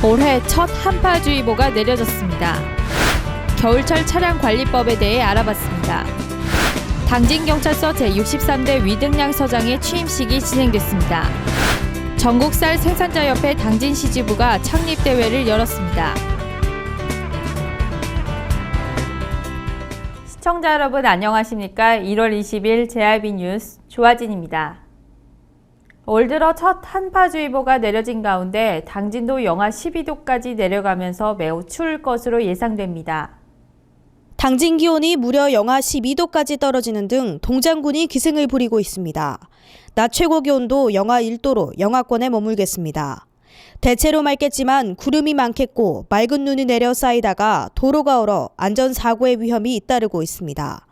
올해 첫 한파주의보가 내려졌습니다. 겨울철 차량관리법에 대해 알아봤습니다. 당진경찰서 제63대 위등양 서장의 취임식이 진행됐습니다. 전국쌀 생산자협회 당진시지부가 창립대회를 열었습니다. 시청자 여러분 안녕하십니까? 1월 20일 JRB 뉴스 조아진입니다. 올 들어 첫 한파주의보가 내려진 가운데 당진도 영하 12도까지 내려가면서 매우 추울 것으로 예상됩니다. 당진 기온이 무려 영하 12도까지 떨어지는 등 동장군이 기승을 부리고 있습니다. 낮 최고 기온도 영하 1도로 영하권에 머물겠습니다. 대체로 맑겠지만 구름이 많겠고 맑은 눈이 내려 쌓이다가 도로가 얼어 안전사고의 위험이 잇따르고 있습니다.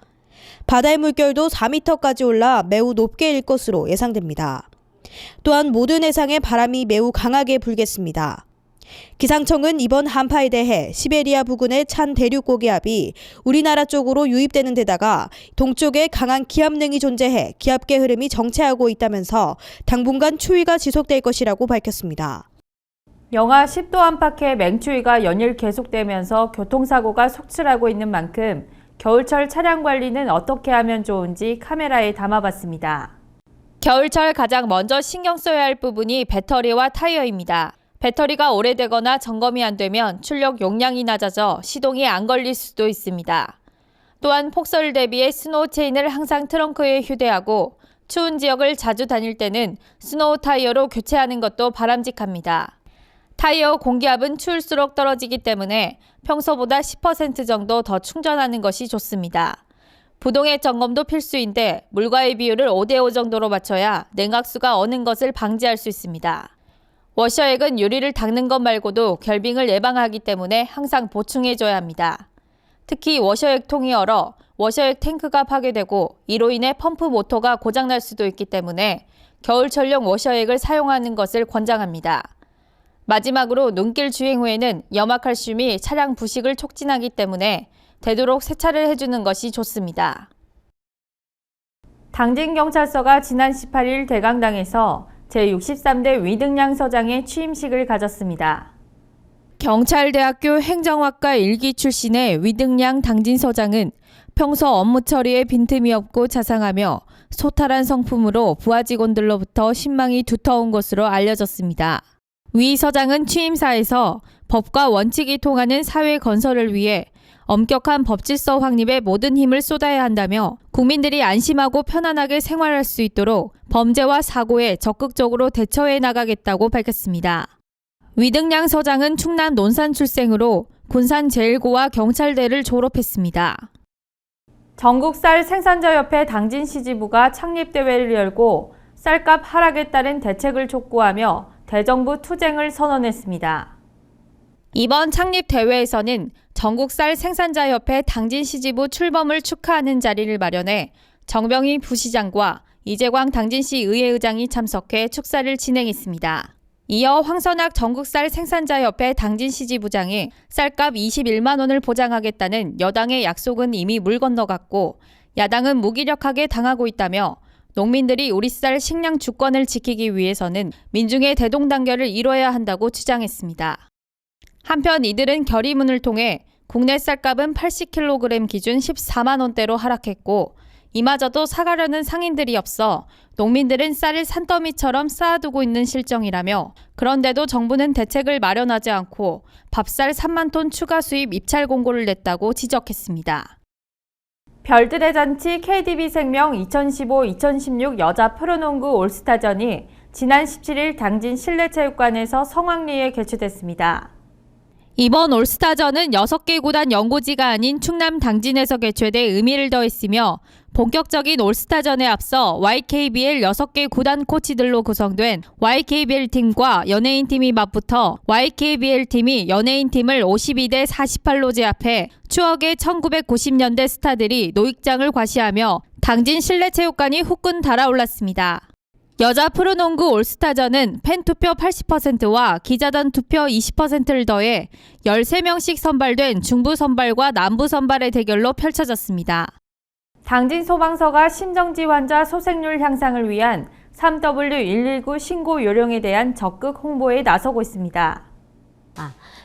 바다의 물결도 4m까지 올라 매우 높게 일 것으로 예상됩니다. 또한 모든 해상에 바람이 매우 강하게 불겠습니다. 기상청은 이번 한파에 대해 시베리아 부근의 찬 대륙 고기압이 우리나라 쪽으로 유입되는 데다가 동쪽에 강한 기압능이 존재해 기압계 흐름이 정체하고 있다면서 당분간 추위가 지속될 것이라고 밝혔습니다. 영하 10도 안팎의 맹추위가 연일 계속되면서 교통사고가 속출하고 있는 만큼 겨울철 차량 관리는 어떻게 하면 좋은지 카메라에 담아봤습니다. 겨울철 가장 먼저 신경 써야 할 부분이 배터리와 타이어입니다. 배터리가 오래되거나 점검이 안 되면 출력 용량이 낮아져 시동이 안 걸릴 수도 있습니다. 또한 폭설 대비해 스노우 체인을 항상 트렁크에 휴대하고 추운 지역을 자주 다닐 때는 스노우 타이어로 교체하는 것도 바람직합니다. 타이어 공기압은 추울수록 떨어지기 때문에 평소보다 10% 정도 더 충전하는 것이 좋습니다. 부동액 점검도 필수인데 물과의 비율을 5대5 정도로 맞춰야 냉각수가 어는 것을 방지할 수 있습니다. 워셔액은 유리를 닦는 것 말고도 결빙을 예방하기 때문에 항상 보충해줘야 합니다. 특히 워셔액 통이 얼어 워셔액 탱크가 파괴되고 이로 인해 펌프 모터가 고장날 수도 있기 때문에 겨울철용 워셔액을 사용하는 것을 권장합니다. 마지막으로 눈길 주행 후에는 염화칼슘이 차량 부식을 촉진하기 때문에 되도록 세차를 해주는 것이 좋습니다. 당진경찰서가 지난 18일 대강당에서 제63대 위등양 서장의 취임식을 가졌습니다. 경찰대학교 행정학과 1기 출신의 위등양 당진서장은 평소 업무 처리에 빈틈이 없고 자상하며 소탈한 성품으로 부하 직원들로부터 신망이 두터운 것으로 알려졌습니다. 위 서장은 취임사에서 법과 원칙이 통하는 사회 건설을 위해 엄격한 법질서 확립에 모든 힘을 쏟아야 한다며 국민들이 안심하고 편안하게 생활할 수 있도록 범죄와 사고에 적극적으로 대처해 나가겠다고 밝혔습니다. 위등양 서장은 충남 논산 출생으로 군산제일고와 경찰대를 졸업했습니다. 전국쌀 생산자협회 당진시지부가 창립대회를 열고 쌀값 하락에 따른 대책을 촉구하며 대정부 투쟁을 선언했습니다. 이번 창립대회에서는 전국쌀 생산자협회 당진시지부 출범을 축하하는 자리를 마련해 정병희 부시장과 이재광 당진시 의회의장이 참석해 축사를 진행했습니다. 이어 황선학 전국쌀 생산자협회 당진시지부장이 쌀값 21만 원을 보장하겠다는 여당의 약속은 이미 물 건너갔고 야당은 무기력하게 당하고 있다며 농민들이 우리 쌀 식량 주권을 지키기 위해서는 민중의 대동단결을 이뤄야 한다고 주장했습니다. 한편 이들은 결의문을 통해 국내 쌀값은 80kg 기준 14만 원대로 하락했고 이마저도 사가려는 상인들이 없어 농민들은 쌀을 산더미처럼 쌓아두고 있는 실정이라며 그런데도 정부는 대책을 마련하지 않고 밥쌀 3만 톤 추가 수입 입찰 공고를 냈다고 지적했습니다. 별들의 잔치 KDB생명 2015-2016 여자 프로농구 올스타전이 지난 17일 당진 실내체육관에서 성황리에 개최됐습니다. 이번 올스타전은 6개 구단 연고지가 아닌 충남 당진에서 개최돼 의미를 더했으며 본격적인 올스타전에 앞서 YKBL 6개 구단 코치들로 구성된 YKBL팀과 연예인팀이 맞붙어 YKBL팀이 연예인팀을 52대 48로 제압해 추억의 1990년대 스타들이 노익장을 과시하며 당진 실내체육관이 후끈 달아올랐습니다. 여자 프로농구 올스타전은 팬투표 80%와 기자단 투표 20%를 더해 13명씩 선발된 중부 선발과 남부 선발의 대결로 펼쳐졌습니다. 당진 소방서가 심정지 환자 소생률 향상을 위한 3W119 신고 요령에 대한 적극 홍보에 나서고 있습니다.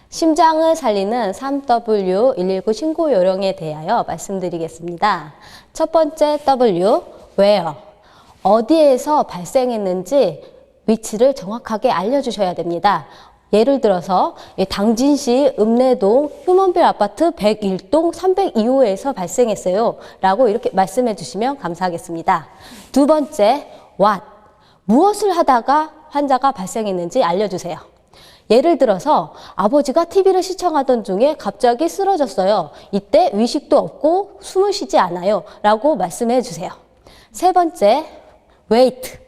심장을 살리는 3W119 신고 요령에 대하여 말씀드리겠습니다. 첫 번째 W, where. 어디에서 발생했는지 위치를 정확하게 알려주셔야 됩니다. 예를 들어서 당진시 읍내동 휴먼빌 아파트 101동 302호에서 발생했어요 라고 이렇게 말씀해 주시면 감사하겠습니다. 두 번째, what. 무엇을 하다가 환자가 발생했는지 알려주세요. 예를 들어서 아버지가 TV를 시청하던 중에 갑자기 쓰러졌어요. 이때 위식도 없고 숨을 쉬지 않아요 라고 말씀해 주세요. 세 번째, wait.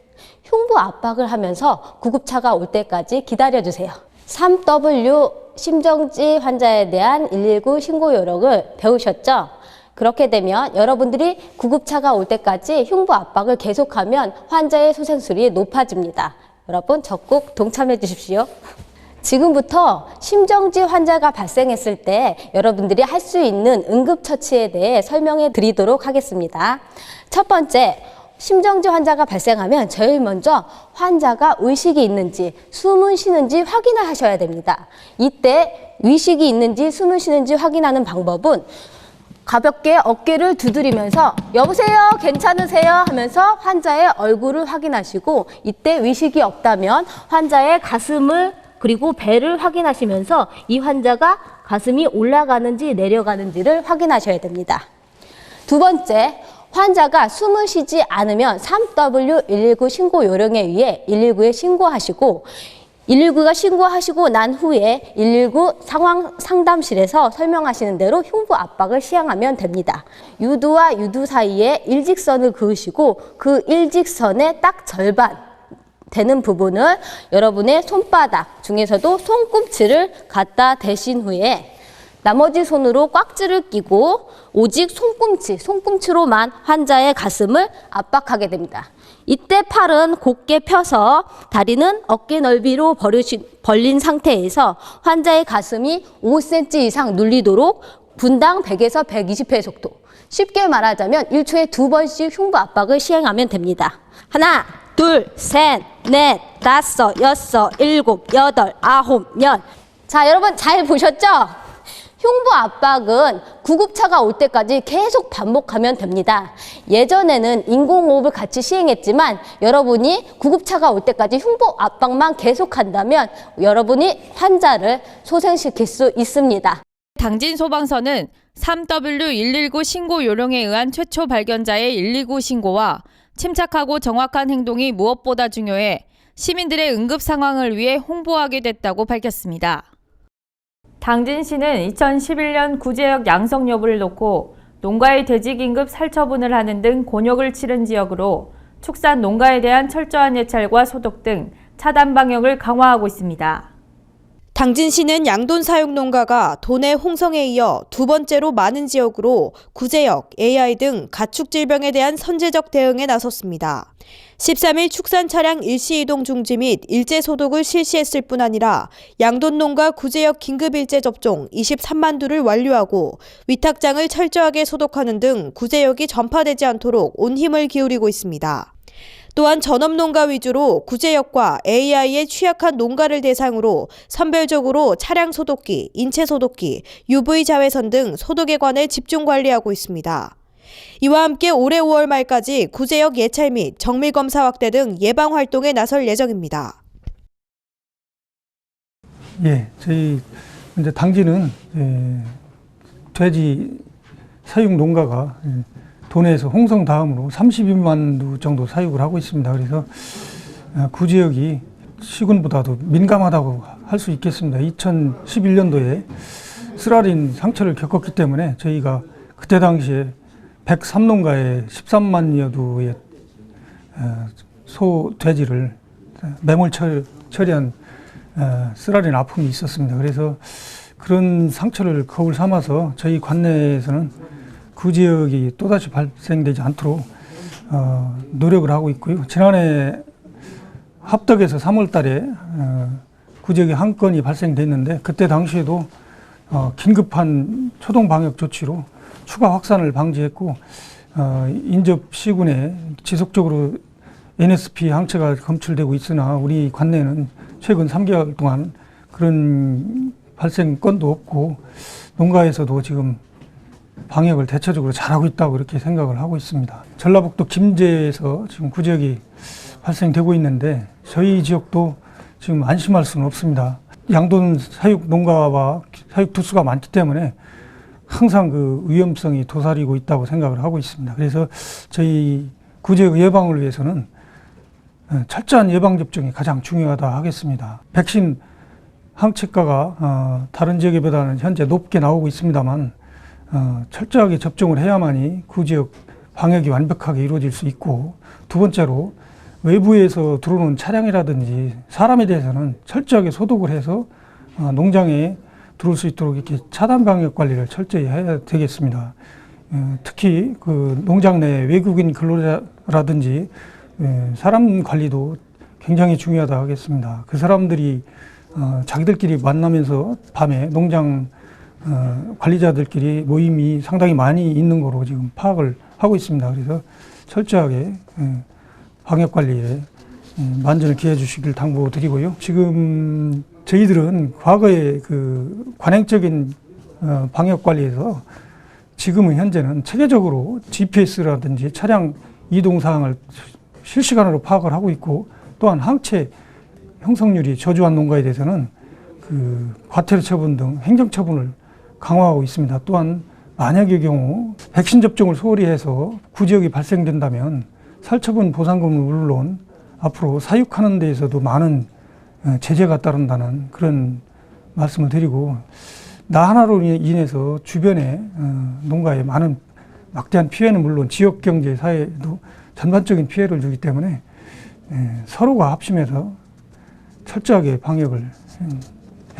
흉부 압박을 하면서 구급차가 올 때까지 기다려주세요. 3W 심정지 환자에 대한 119 신고 요령을 배우셨죠? 그렇게 되면 여러분들이 구급차가 올 때까지 흉부 압박을 계속하면 환자의 소생술이 높아집니다. 여러분 적극 동참해 주십시오. 지금부터 심정지 환자가 발생했을 때 여러분들이 할 수 있는 응급처치에 대해 설명해 드리도록 하겠습니다. 첫 번째, 심정지 환자가 발생하면 제일 먼저 환자가 의식이 있는지 숨을 쉬는지 확인을 하셔야 됩니다. 이때 의식이 있는지 숨을 쉬는지 확인하는 방법은 가볍게 어깨를 두드리면서 여보세요 괜찮으세요 하면서 환자의 얼굴을 확인하시고 이때 의식이 없다면 환자의 가슴을 그리고 배를 확인하시면서 이 환자가 가슴이 올라가는지 내려가는지를 확인하셔야 됩니다. 두 번째, 환자가 숨을 쉬지 않으면 3W119 신고 요령에 의해 119에 신고하시고 119가 신고하시고 난 후에 119 상황 상담실에서 설명하시는 대로 흉부 압박을 시행하면 됩니다. 유두와 유두 사이에 일직선을 그으시고 그 일직선의 딱 절반 되는 부분을 여러분의 손바닥 중에서도 손꿈치를 갖다 대신 후에 나머지 손으로 꽉지를 끼고 오직 손꿈치로만 환자의 가슴을 압박하게 됩니다. 이때 팔은 곧게 펴서 다리는 어깨 넓이로 벌린 상태에서 환자의 가슴이 5cm 이상 눌리도록 분당 100에서 120회 속도. 쉽게 말하자면 1초에 2번씩 흉부 압박을 시행하면 됩니다. 하나, 둘, 셋, 넷, 다섯, 여섯, 일곱, 여덟, 아홉, 열. 자, 여러분 잘 보셨죠? 흉부 압박은 구급차가 올 때까지 계속 반복하면 됩니다. 예전에는 인공호흡을 같이 시행했지만 여러분이 구급차가 올 때까지 흉부 압박만 계속한다면 여러분이 환자를 소생시킬 수 있습니다. 당진 소방서는 3W119 신고 요령에 의한 최초 발견자의 119 신고와 침착하고 정확한 행동이 무엇보다 중요해 시민들의 응급 상황을 위해 홍보하게 됐다고 밝혔습니다. 당진시는 2011년 구제역 양성 여부를 놓고 농가의 돼지 긴급 살처분을 하는 등 곤욕을 치른 지역으로 축산 농가에 대한 철저한 예찰과 소독 등 차단 방역을 강화하고 있습니다. 당진시는 양돈 사육 농가가 도내 홍성에 이어 두 번째로 많은 지역으로 구제역, AI 등 가축 질병에 대한 선제적 대응에 나섰습니다. 13일 축산 차량 일시 이동 중지 및 일제 소독을 실시했을 뿐 아니라 양돈 농가 구제역 긴급 일제 접종 23만 두를 완료하고 위탁장을 철저하게 소독하는 등 구제역이 전파되지 않도록 온 힘을 기울이고 있습니다. 또한 전업농가 위주로 구제역과 AI에 취약한 농가를 대상으로 선별적으로 차량 소독기, 인체 소독기, UV 자외선 등 소독에 관해 집중 관리하고 있습니다. 이와 함께 올해 5월 말까지 구제역 예찰 및 정밀 검사 확대 등 예방 활동에 나설 예정입니다. 예, 저희 이제 당진은 돼지 사육 농가가 도내에서 홍성 다음으로 32만 두 정도 사육을 하고 있습니다. 그래서 구제역이 시군보다도 민감하다고 할 수 있겠습니다. 2011년도에 쓰라린 상처를 겪었기 때문에 저희가 그때 당시에 103농가에 13만여 두의 소, 돼지를 매몰 처리한 쓰라린 아픔이 있었습니다. 그래서 그런 상처를 거울 삼아서 저희 관내에서는 구제역이 또다시 발생되지 않도록 노력을 하고 있고요. 지난해 합덕에서 3월 달에 구제역에 한 건이 발생됐는데 그때 당시에도 긴급한 초동 방역 조치로 추가 확산을 방지했고 인접 시군에 지속적으로 NSP 항체가 검출되고 있으나 우리 관내는 최근 3개월 동안 그런 발생 건도 없고 농가에서도 지금 방역을 대체적으로 잘하고 있다고 그렇게 생각을 하고 있습니다. 전라북도 김제에서 지금 구지역이 발생되고 있는데 저희 지역도 지금 안심할 수는 없습니다. 양돈 사육 농가와 사육 두수가 많기 때문에 항상 그 위험성이 도사리고 있다고 생각을 하고 있습니다. 그래서 저희 구지역 예방을 위해서는 철저한 예방접종이 가장 중요하다 하겠습니다. 백신 항체가가 다른 지역에 비해서는 현재 높게 나오고 있습니다만 철저하게 접종을 해야만이 구지역 방역이 완벽하게 이루어질 수 있고, 두 번째로 외부에서 들어오는 차량이라든지 사람에 대해서는 철저하게 소독을 해서 농장에 들어올 수 있도록 이렇게 차단 방역 관리를 철저히 해야 되겠습니다. 특히 그 농장 내 외국인 근로자라든지 사람 관리도 굉장히 중요하다 하겠습니다. 그 사람들이 자기들끼리 만나면서 밤에 농장 관리자들끼리 모임이 상당히 많이 있는 거로 지금 파악을 하고 있습니다. 그래서 철저하게 방역 관리에 만전을 기해 주시길 당부드리고요. 지금 저희들은 과거에 그 관행적인 방역 관리에서 지금은 현재는 체계적으로 GPS라든지 차량 이동 사항을 실시간으로 파악을 하고 있고, 또한 항체 형성률이 저조한 농가에 대해서는 그 과태료 처분 등 행정 처분을 강화하고 있습니다. 또한 만약의 경우 백신 접종을 소홀히 해서 구지역이 발생된다면 살처분 보상금은 물론 앞으로 사육하는 데에서도 많은 제재가 따른다는 그런 말씀을 드리고, 나 하나로 인해서 주변에 농가에 많은 막대한 피해는 물론 지역 경제 사회에도 전반적인 피해를 주기 때문에 서로가 합심해서 철저하게 방역을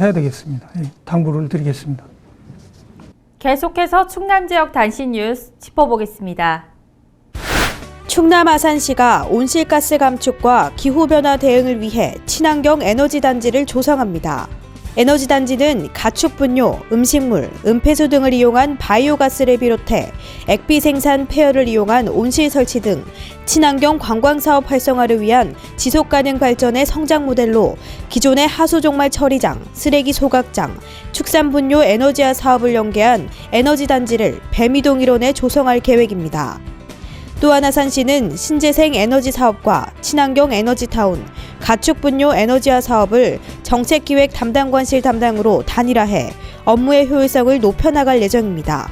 해야 되겠습니다. 당부를 드리겠습니다. 계속해서 충남 지역 단신 뉴스 짚어보겠습니다. 충남 아산시가 온실가스 감축과 기후변화 대응을 위해 친환경 에너지 단지를 조성합니다. 에너지 단지는 가축 분뇨, 음식물, 은폐수 등을 이용한 바이오가스를 비롯해 액비 생산 폐열을 이용한 온실 설치 등 친환경 관광 사업 활성화를 위한 지속 가능 발전의 성장 모델로 기존의 하수 종말 처리장, 쓰레기 소각장, 축산 분뇨 에너지화 사업을 연계한 에너지 단지를 뱀이동 일원에 조성할 계획입니다. 또한 아산시는 신재생 에너지 사업과 친환경 에너지타운, 가축분뇨 에너지화 사업을 정책기획 담당관실 담당으로 단일화해 업무의 효율성을 높여나갈 예정입니다.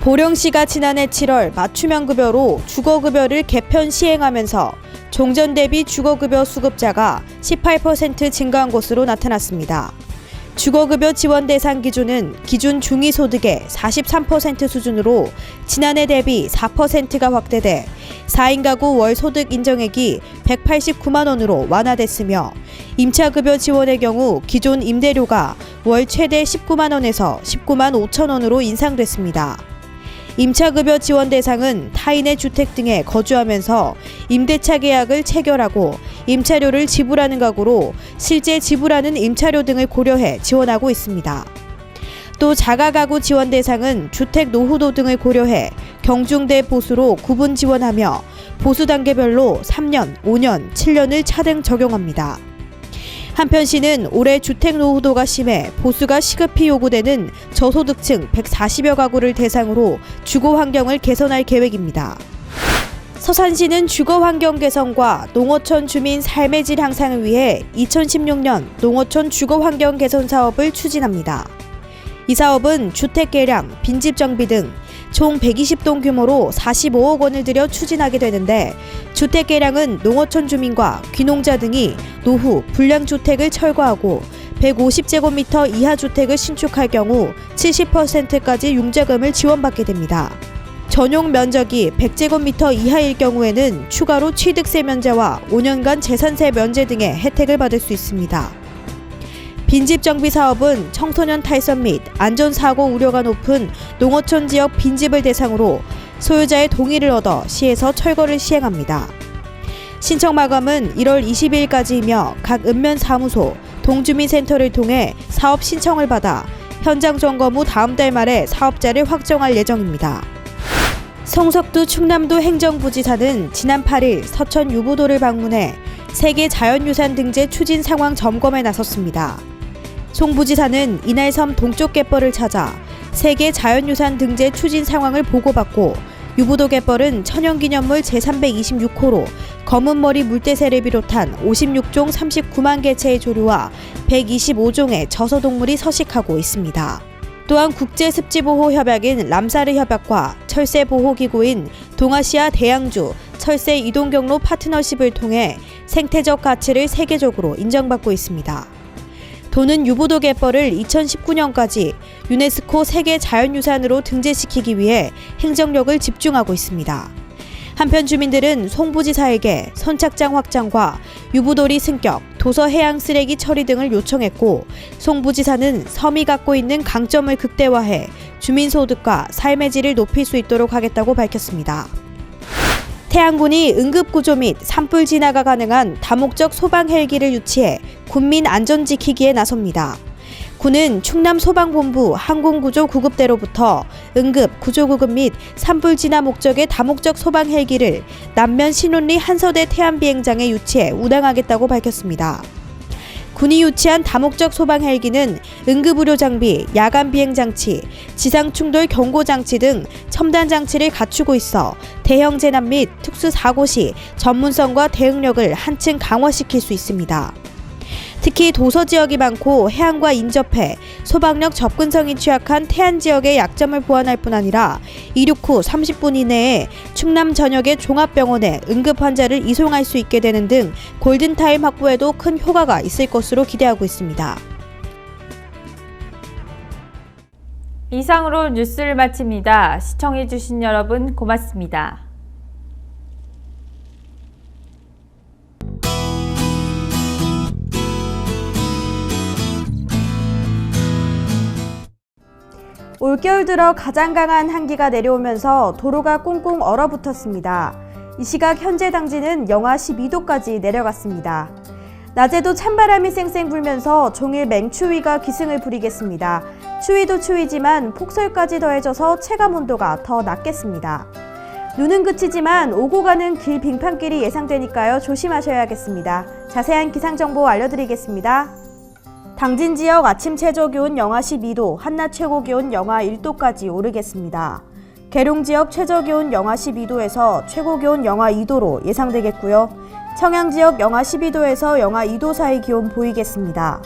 보령시가 지난해 7월 맞춤형 급여로 주거급여를 개편 시행하면서 종전 대비 주거급여 수급자가 18% 증가한 것으로 나타났습니다. 주거급여 지원 대상 기준은 기준 중위소득의 43% 수준으로 지난해 대비 4%가 확대돼 4인 가구 월 소득 인정액이 189만 원으로 완화됐으며, 임차급여 지원의 경우 기존 임대료가 월 최대 19만 원에서 19만 5천 원으로 인상됐습니다. 임차급여 지원 대상은 타인의 주택 등에 거주하면서 임대차 계약을 체결하고 임차료를 지불하는 가구로 실제 지불하는 임차료 등을 고려해 지원하고 있습니다. 또 자가가구 지원 대상은 주택 노후도 등을 고려해 경중대 보수로 구분 지원하며 보수 단계별로 3년, 5년, 7년을 차등 적용합니다. 한편 시는 올해 주택 노후도가 심해 보수가 시급히 요구되는 저소득층 140여 가구를 대상으로 주거 환경을 개선할 계획입니다. 서산시는 주거 환경 개선과 농어촌 주민 삶의 질 향상을 위해 2016년 농어촌 주거 환경 개선 사업을 추진합니다. 이 사업은 주택 개량, 빈집 정비 등 총 120동 규모로 45억 원을 들여 추진하게 되는데, 주택 개량은 농어촌 주민과 귀농자 등이 노후, 불량주택을 철거하고 150제곱미터 이하 주택을 신축할 경우 70%까지 융자금을 지원받게 됩니다. 전용 면적이 100제곱미터 이하일 경우에는 추가로 취득세 면제와 5년간 재산세 면제 등의 혜택을 받을 수 있습니다. 빈집 정비 사업은 청소년 탈선 및 안전사고 우려가 높은 농어촌 지역 빈집을 대상으로 소유자의 동의를 얻어 시에서 철거를 시행합니다. 신청 마감은 1월 22일까지이며 각 읍면사무소, 동주민센터를 통해 사업 신청을 받아 현장 점검 후 다음 달 말에 사업자를 확정할 예정입니다. 성석두 충남도 행정부지사는 지난 8일 서천 유보도를 방문해 세계 자연유산 등재 추진 상황 점검에 나섰습니다. 송 부지사는 이날 섬 동쪽 갯벌을 찾아 세계 자연유산 등재 추진 상황을 보고받고 유부도 갯벌은 천연기념물 제326호로 검은머리 물대새를 비롯한 56종 39만 개체의 조류와 125종의 저서동물이 서식하고 있습니다. 또한 국제습지보호협약인 람사르 협약과 철새보호기구인 동아시아 대양주 철새 이동경로 파트너십을 통해 생태적 가치를 세계적으로 인정받고 있습니다. 도는 유부도 갯벌을 2019년까지 유네스코 세계 자연유산으로 등재시키기 위해 행정력을 집중하고 있습니다. 한편 주민들은 송 부지사에게 선착장 확장과 유부도리 승격, 도서 해양 쓰레기 처리 등을 요청했고 송 부지사는 섬이 갖고 있는 강점을 극대화해 주민 소득과 삶의 질을 높일 수 있도록 하겠다고 밝혔습니다. 태안군이 응급구조 및 산불 진화가 가능한 다목적 소방 헬기를 유치해 군민 안전 지키기에 나섭니다. 군은 충남소방본부 항공구조 구급대로부터 응급, 구조구급 및 산불 진화 목적의 다목적 소방 헬기를 남면 신운리 한서대 태안비행장에 유치해 운항하겠다고 밝혔습니다. 군이 유치한 다목적 소방 헬기는 응급의료 장비, 야간 비행 장치, 지상 충돌 경고 장치 등 첨단 장치를 갖추고 있어 대형 재난 및 특수 사고 시 전문성과 대응력을 한층 강화시킬 수 있습니다. 특히 도서 지역이 많고 해안과 인접해 소방력 접근성이 취약한 태안 지역의 약점을 보완할 뿐 아니라 이륙 후 30분 이내에 충남 전역의 종합병원에 응급 환자를 이송할 수 있게 되는 등 골든타임 확보에도 큰 효과가 있을 것으로 기대하고 있습니다. 이상으로 뉴스를 마칩니다. 시청해주신 여러분 고맙습니다. 올겨울 들어 가장 강한 한기가 내려오면서 도로가 꽁꽁 얼어붙었습니다. 이 시각 현재 당진은 영하 12도까지 내려갔습니다. 낮에도 찬바람이 쌩쌩 불면서 종일 맹추위가 기승을 부리겠습니다. 추위도 추위지만 폭설까지 더해져서 체감온도가 더 낮겠습니다. 눈은 그치지만 오고 가는 길 빙판길이 예상되니까요. 조심하셔야겠습니다. 자세한 기상정보 알려드리겠습니다. 당진 지역 아침 최저기온 영하 12도, 한낮 최고기온 영하 1도까지 오르겠습니다. 계룡 지역 최저기온 영하 12도에서 최고기온 영하 2도로 예상되겠고요. 청양 지역 영하 12도에서 영하 2도 사이 기온 보이겠습니다.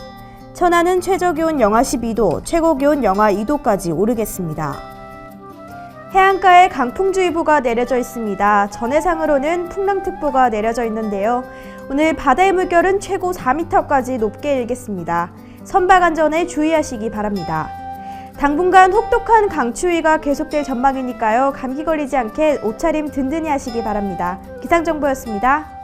천안은 최저기온 영하 12도, 최고기온 영하 2도까지 오르겠습니다. 해안가에 강풍주의보가 내려져 있습니다. 전해상으로는 풍랑특보가 내려져 있는데요. 오늘 바다의 물결은 최고 4m까지 높게 일겠습니다. 선박 안전에 주의하시기 바랍니다. 당분간 혹독한 강추위가 계속될 전망이니까요. 감기 걸리지 않게 옷차림 든든히 하시기 바랍니다. 기상정보였습니다.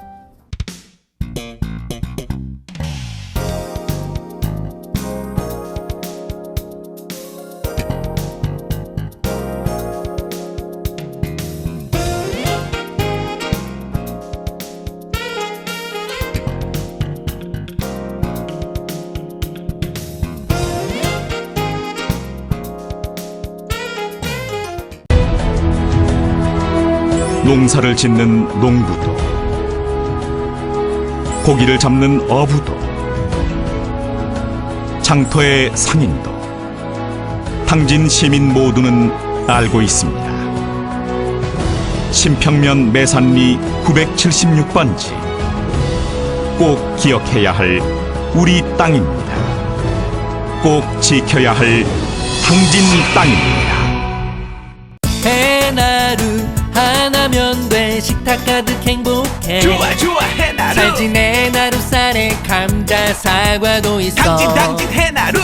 농사를 짓는 농부도, 고기를 잡는 어부도, 장터의 상인도, 당진 시민 모두는 알고 있습니다. 신평면 매산리 976번지, 꼭 기억해야 할 우리 땅입니다. 꼭 지켜야 할 당진 땅입니다. 해나루 하나면 돼. 식탁 가득 행복해. 좋아 좋아 해나루. 살진 해나루 쌀에 감자 사과도 있어. 당진 해나루.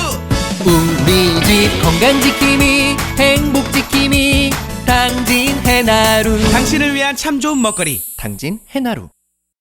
우리 집 건강 지킴이 행복 지킴이 당진 해나루. 당신을 위한 참 좋은 먹거리 당진 해나루.